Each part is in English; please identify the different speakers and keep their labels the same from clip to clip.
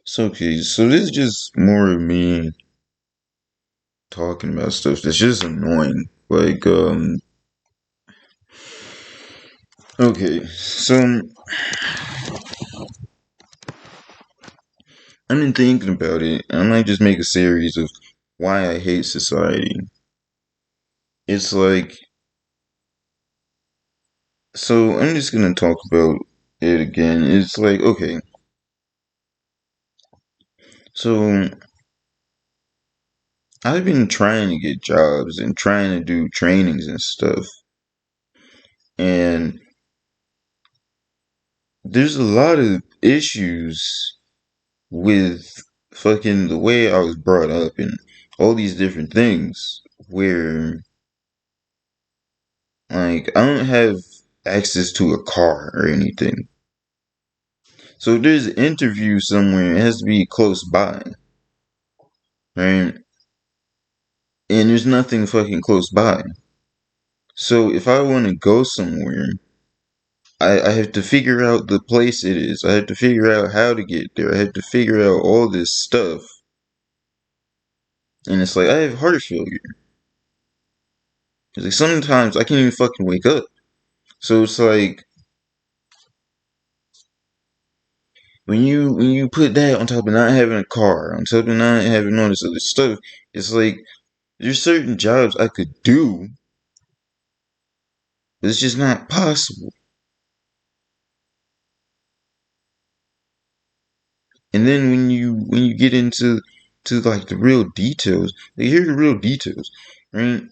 Speaker 1: So okay, so this is just more of me talking about stuff that's just annoying. Okay, so I've been thinking about it, and I might just make a series of why I hate society. It's like, so I'm just gonna talk about it again. It's like, okay, so I've been trying to get jobs and trying to do trainings and stuff, and there's a lot of issues with fucking the way I was brought up and all these different things where like I don't have access to a car or anything. So if there's an interview somewhere, it has to be close by, right? And there's nothing fucking close by. So if I want to go somewhere, I have to figure out the place it is. I have to figure out how to get there. I have to figure out all this stuff. And it's like I have heart failure. It's like sometimes I can't even fucking wake up. So it's like when you put that on top of not having a car, on top of not having all this other stuff, it's like there's certain jobs I could do, but it's just not possible. And then when you get into like the real details, like here's the real details, right?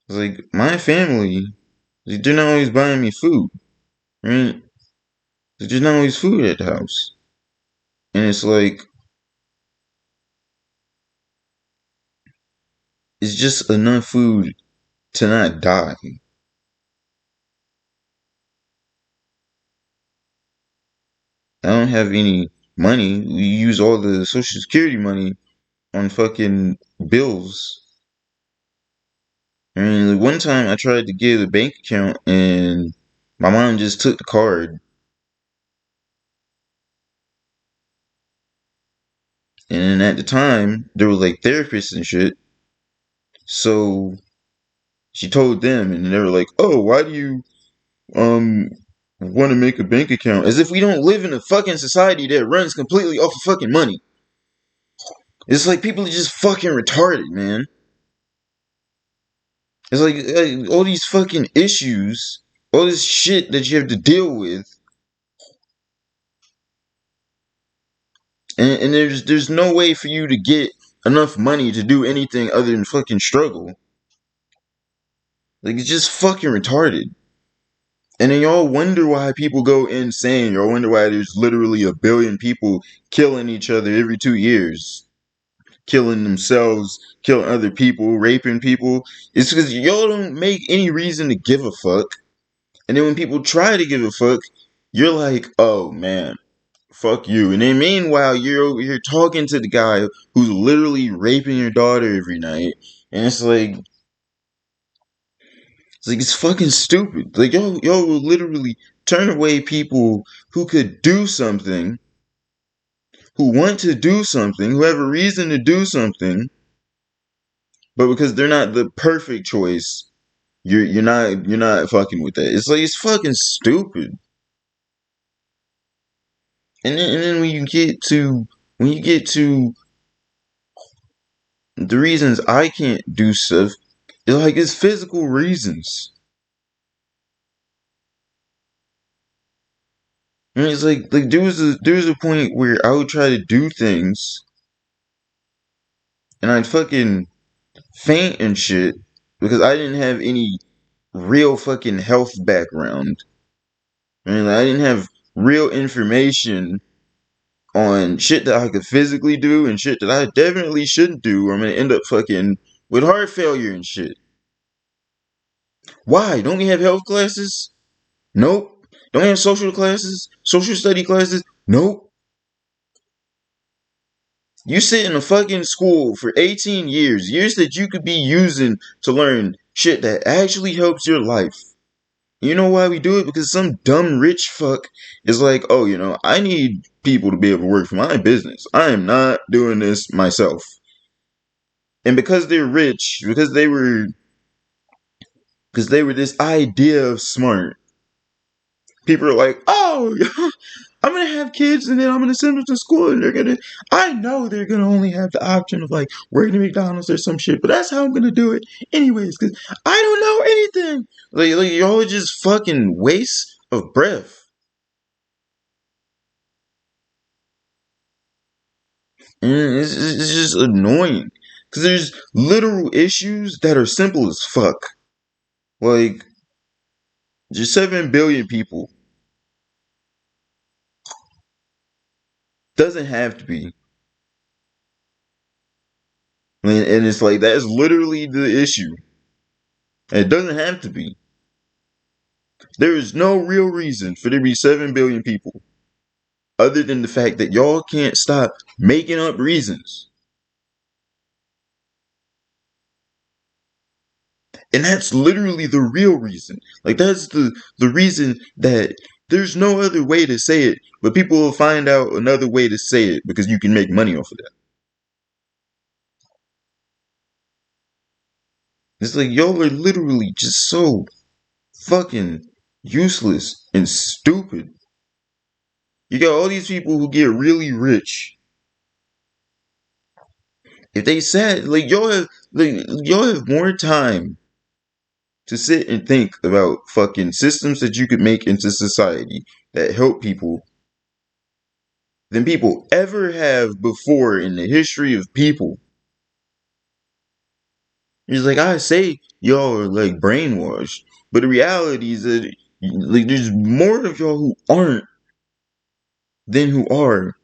Speaker 1: It's like my family, like, they're not always buying me food, right? There's not always food at the house, and it's like it's just enough food to not die. I don't have any money. We use all the social security money on fucking bills. I mean, like, one time I tried to get a bank account and my mom just took the card. And then at the time, there was like therapists and shit. So she told them, and they were like, "Oh, why do you um want to make a bank account?" As if we don't live in a fucking society that runs completely off of fucking money. It's like people are just fucking retarded, man. It's like all these fucking issues, all this shit that you have to deal with, and there's no way for you to get enough money to do anything other than fucking struggle. Like it's just fucking retarded. And then y'all wonder why people go insane. Y'all wonder why there's literally a billion people killing each other every 2 years, killing themselves, killing other people, raping people. It's because y'all don't make any reason to give a fuck. And then when people try to give a fuck, you're like, oh man, fuck you. And then meanwhile, you're over here talking to the guy who's literally raping your daughter every night. And it's like it's fucking stupid. Like y'all will literally turn away people who could do something, who want to do something, who have a reason to do something, but because they're not the perfect choice, you're not fucking with that. It's like it's fucking stupid. And then when you get to the reasons I can't do stuff, it's physical reasons. I mean, it's like there was a point where I would try to do things and I'd fucking faint and shit because I didn't have any real fucking health background. I mean, like, I didn't have real information on shit that I could physically do and shit that I definitely shouldn't do, or I'm gonna end up fucking with heart failure and shit. Why? Don't we have health classes? Nope. Don't we have social classes? Social study classes? Nope. You sit in a fucking school for 18 years, years that you could be using to learn shit that actually helps your life. You know why we do it? Because some dumb rich fuck is like, oh, I need people to be able to work for my business. I am not doing this myself. And because they're rich, because they were this idea of smart, people are like, oh, I'm gonna have kids and then I'm gonna send them to school and I know they're gonna only have the option of like working at McDonald's or some shit, but that's how I'm gonna do it anyways, because I don't know anything. Like y'all are just fucking waste of breath. And it's just annoying. Because there's literal issues that are simple as fuck. Like, just 7 billion people. Doesn't have to be. And it's like, that's literally the issue. And it doesn't have to be. There is no real reason for there to be 7 billion people. Other than the fact that y'all can't stop making up reasons. And that's literally the real reason. Like, that's the reason that there's no other way to say it, but people will find out another way to say it because you can make money off of that. It's like y'all are literally just so fucking useless and stupid. You got all these people who get really rich. If they said y'all have more time to sit and think about fucking systems that you could make into society that help people than people ever have before in the history of people. It's like I say y'all are like brainwashed, but the reality is that like there's more of y'all who aren't than who are.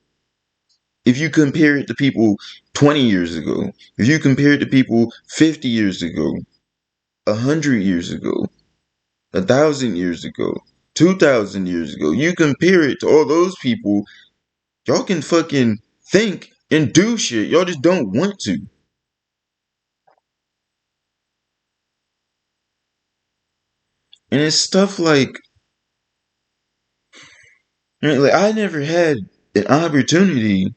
Speaker 1: If you compare it to people 20 years ago, if you compare it to people 50 years ago, 100 years ago, 1,000 years ago, 2,000 years ago, you compare it to all those people, y'all can fucking think and do shit. Y'all just don't want to. And it's stuff like I never had an opportunity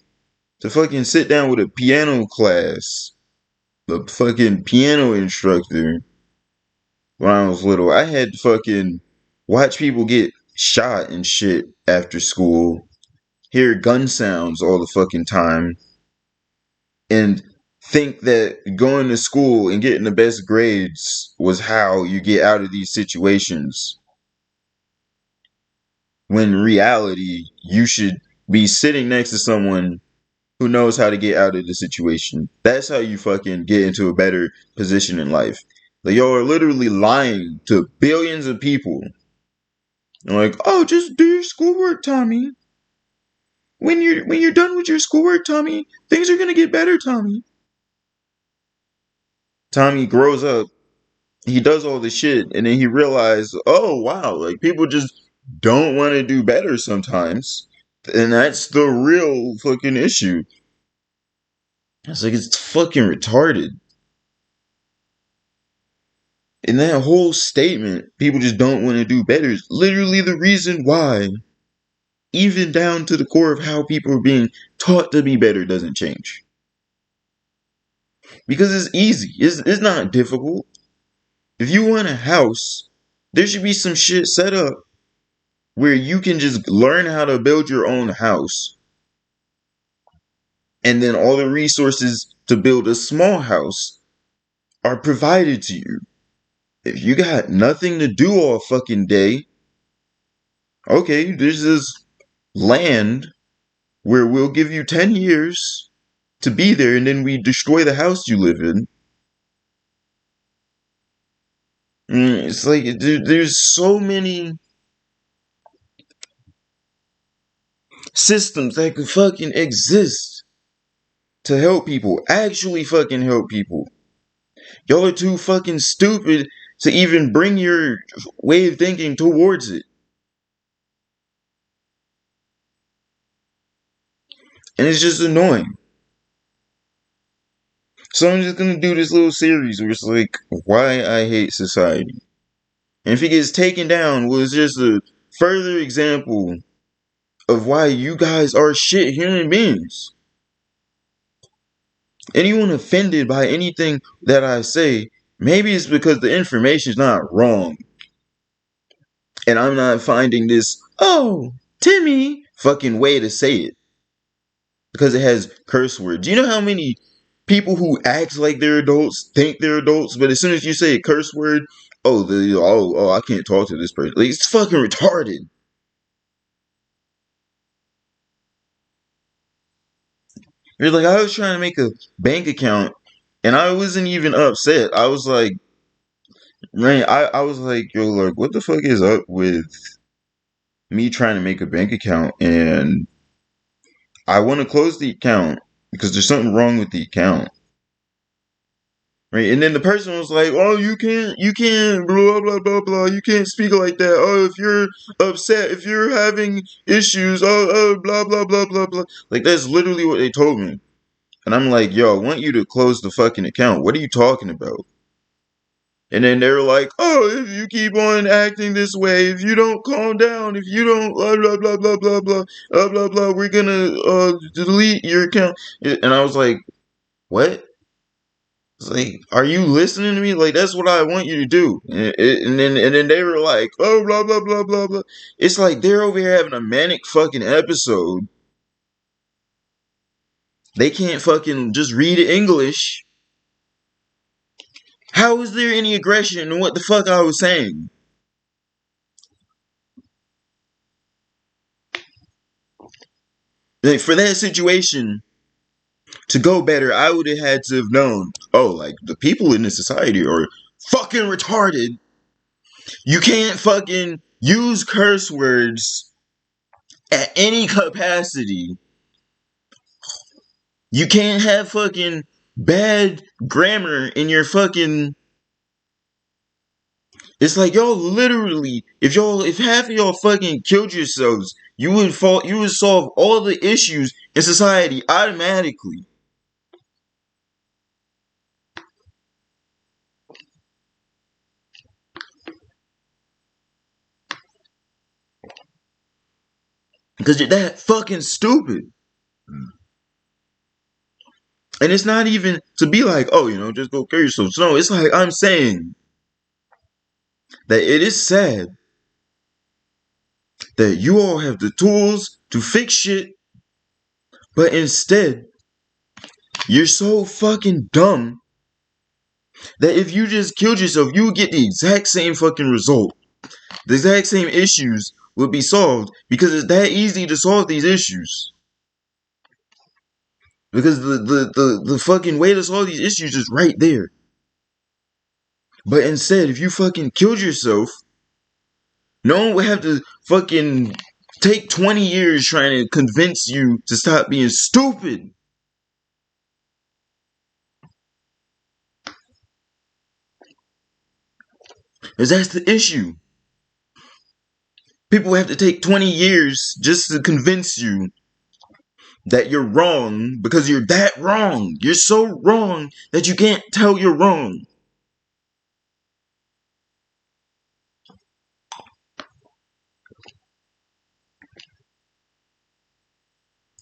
Speaker 1: to fucking sit down with a piano class, a fucking piano instructor when I was little. I had to fucking watch people get shot and shit after school, hear gun sounds all the fucking time, and think that going to school and getting the best grades was how you get out of these situations. When in reality, you should be sitting next to someone who knows how to get out of the situation. That's how you fucking get into a better position in life. Like y'all are literally lying to billions of people. And like, oh, just do your schoolwork, Tommy. When you're done with your schoolwork, Tommy, things are gonna get better, Tommy. Tommy grows up, he does all this shit, and then he realizes, oh wow, like people just don't want to do better sometimes. And that's the real fucking issue. It's like it's fucking retarded. In that whole statement, people just don't want to do better is literally the reason why, even down to the core of how people are being taught to be better, doesn't change. Because it's easy. It's not difficult. If you want a house, there should be some shit set up where you can just learn how to build your own house. And then all the resources to build a small house are provided to you. If you got nothing to do all fucking day, okay, there's this land where we'll give you 10 years to be there and then we destroy the house you live in. It's like there's so many systems that could fucking exist to help people, actually fucking help people. Y'all are too fucking stupid to even bring your way of thinking towards it. And it's just annoying. So I'm just gonna do this little series where it's like why I hate society. And if he gets taken down, well, it's just a further example of why you guys are shit human beings. Anyone offended by anything that I say, maybe it's because the information's not wrong. And I'm not finding this, oh, Timmy, fucking way to say it. Because it has curse words. Do you know how many people who act like they're adults think they're adults, but as soon as you say a curse word, I can't talk to this person. Like, it's fucking retarded. You're like, I was trying to make a bank account, and I wasn't even upset. I was like, man, I was like, yo, like, what the fuck is up with me trying to make a bank account, and I want to close the account because there's something wrong with the account. Right, and then the person was like, "Oh, you can't, blah blah blah blah. You can't speak like that. Oh, if you're upset, if you're having issues, blah blah blah blah blah." Like that's literally what they told me, and I'm like, "Yo, I want you to close the fucking account. What are you talking about?" And then they were like, "Oh, if you keep on acting this way, if you don't calm down, if you don't blah blah blah blah blah blah blah blah, we're gonna delete your account." And I was like, "What?" It's like, are you listening to me? Like, that's what I want you to do. And then they were like, oh, blah, blah, blah, blah, blah. It's like they're over here having a manic fucking episode. They can't fucking just read English. How is there any aggression in what the fuck I was saying? Like, for that situation to go better, I would have had to have known, oh, like, the people in this society are fucking retarded. You can't fucking use curse words at any capacity. You can't have fucking bad grammar in your fucking. It's like y'all literally, if half of y'all fucking killed yourselves, you would solve all the issues in society automatically. Because you're that fucking stupid. And it's not even to be like, oh, just go kill yourself. No, it's like I'm saying that it is sad that you all have the tools to fix shit, but instead, you're so fucking dumb that if you just killed yourself, you would get the exact same fucking result. The exact same issues would be solved because it's that easy to solve these issues. Because the fucking way to solve these issues is right there. But instead, if you fucking killed yourself, no one would have to fucking take 20 years trying to convince you to stop being stupid. Because that's the issue. People have to take 20 years just to convince you that you're wrong because you're that wrong. You're so wrong that you can't tell you're wrong.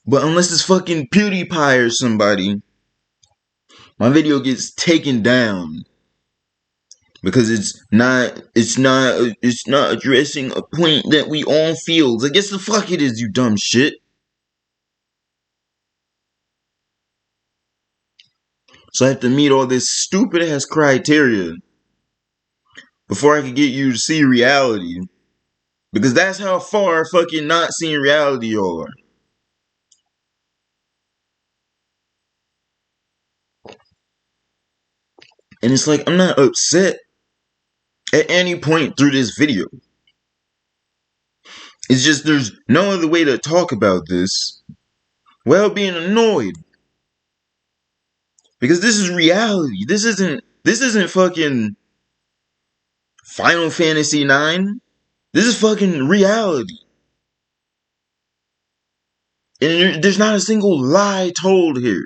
Speaker 1: But unless it's fucking PewDiePie or somebody, my video gets taken down because it's not addressing a point that we all feel. I guess the fuck it is, you dumb shit. So I have to meet all this stupid ass criteria before I can get you to see reality. Because that's how far fucking not seeing reality y'all are. And it's like, I'm not upset at any point through this video. It's just there's no other way to talk about this without being annoyed. Because this is reality. This isn't fucking Final Fantasy 9. This is fucking reality. And there's not a single lie told here.